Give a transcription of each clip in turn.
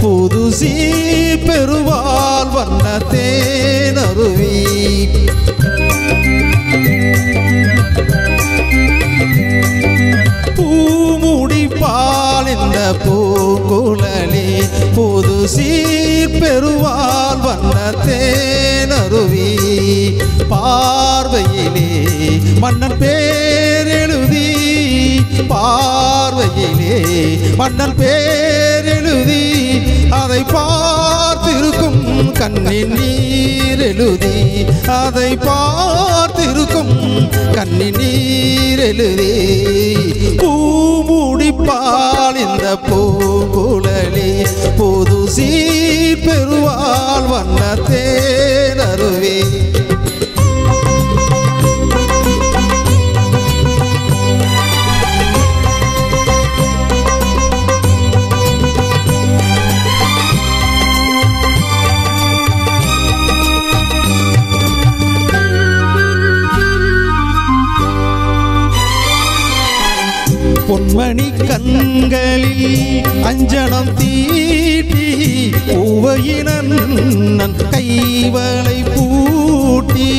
புது சீர் பெருவாள் வண்ண தேனருவி பூமுடிப்பால் இந்த பூங்குழலி புது சீர் பெருவாள் வண்ண தேனருவி பார்வையிலே மன்னன் பேரெழுதி பார்வையிலே மன்னன் பேரெழுதி அதை பார்த்திருக்கும் கண்ணின் நீர் எழுதி அதை பார்த்திருக்கும் கண்ணின் நீர் எழுதி பூமுடிப்பால் இந்த பூங்குழலி புது சீர் பெருவாள் வண்ண தேனருவி பொன்மணி கண்களில் அஞ்சனம் தீட்டி பூவையினன் கைவளை பூட்டி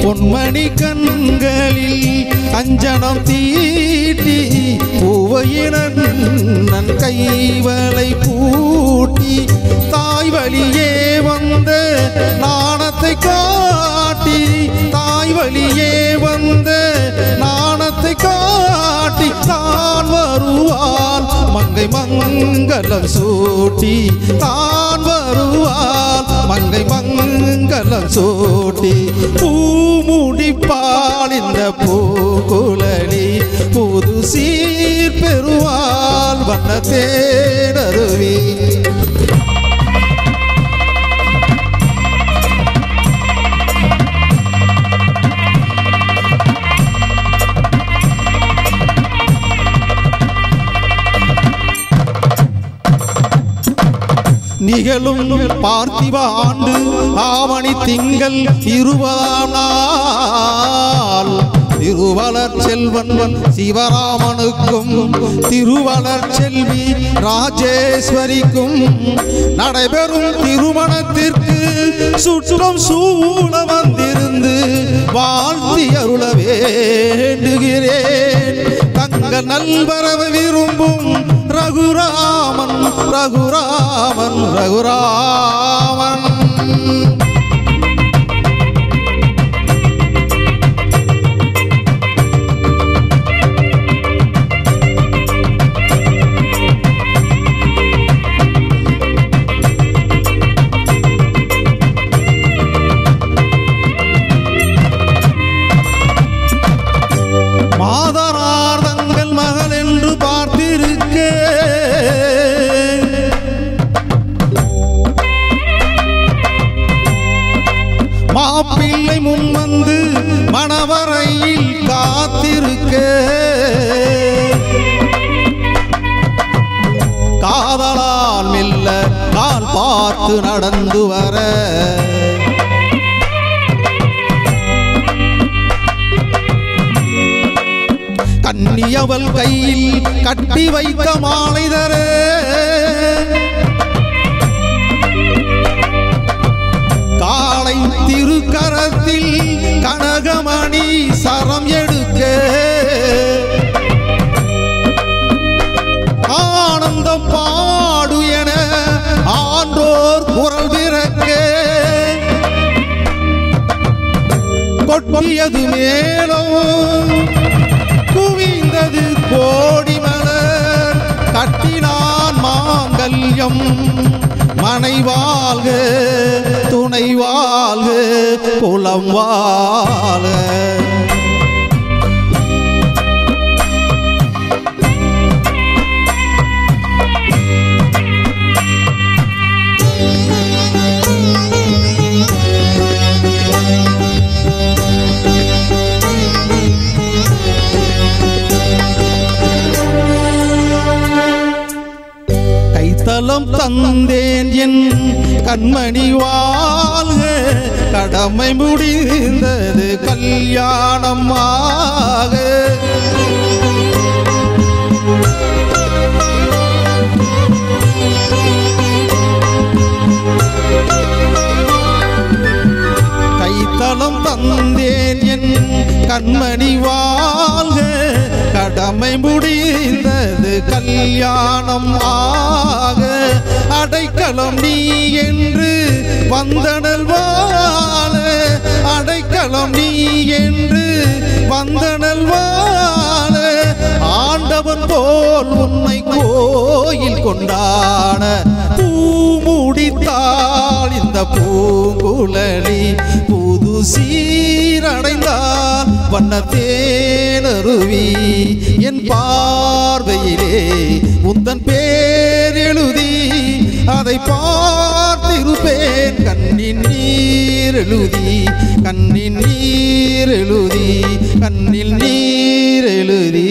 பொன்மணி கண்களில் அஞ்சனம் தீட்டி பூவையினன் கைவளை பூட்டி தாய் வழியே வந்த நாணத்தை காட்டி தாய் வழியே வந்த நாணத்தை காட்டி தான் வருவாள் மங்கை மங்களம் சூட்டி தான் வருவாள் மங்கை மங்களம் சூட்டி பூமுடிப்பால் இந்த பூங்குழலி புது சீர் பெருவாள் வண்ண தேனருவி நிகழும் பார்த்திவ ஆண்டு ஆவணி திங்கள் 20ஆம் நாள் திருவளர் செல்வன் சிவராமனுக்கும் திருவளர் செல்வி ராஜேஸ்வரிக்கும் நடைபெறும் திருமணத்திற்கு சுற்றம் சூழ வந்திருந்து வாழ்த்தி அருள வேண்டுகிறேன் தங்க நல்வரவு விரும்பும் ரகுராமன் ரகுராமன் ரகுராமன் மாதரார் தங்கள் மகள் என்று பார்த்திருக்க மாப்பிள்ளை முன்வந்து மணவரையில் காத்திருக்க காதலால் மெல்ல கால் பார்த்து நடந்து வர கன்னியவள் கையில் கட்டி வைத்த மாலை தர காளை திருக்கரத்தில் கனகமணி சரம் எடுக்க ஆனந்தம் பாடு என ஆன்றோர் குரல் பிறக்க கொட்டியது மேலும் குவிந்தது கோடி மலர் கட்டினான் மாங்கல்யம் மனை வாழ்க துணை வாழ்க குலம் வாழ்க கைத்தலம் தந்தேன் என் கண்மணி வாழ்க கடமை முடிந்தது கல்யாணமாக கைத்தலம் தந்தேன் என் கண்மணி வாழ்க கடமை முடிந்தது கல்யாணம் ஆக அடைக்கலம் நீ என்று வந்தனல் வாழ அடைக்கலம் நீ என்று வந்தனல் வாழ ஆண்டவன் போல் உன்னை கோயில் கொண்டாட பூமுடித்தாள் இந்த பூங்குழலி புது சீரடைந்தால் வண்ண தேனருவி என் பார்வையிலே உந்தன் பேர் எழுதி அதை பார்த்திருப்பேன் கண்ணின் நீர் எழுதி கண்ணின் நீர் எழுதி கண்ணில் நீர் எழுதி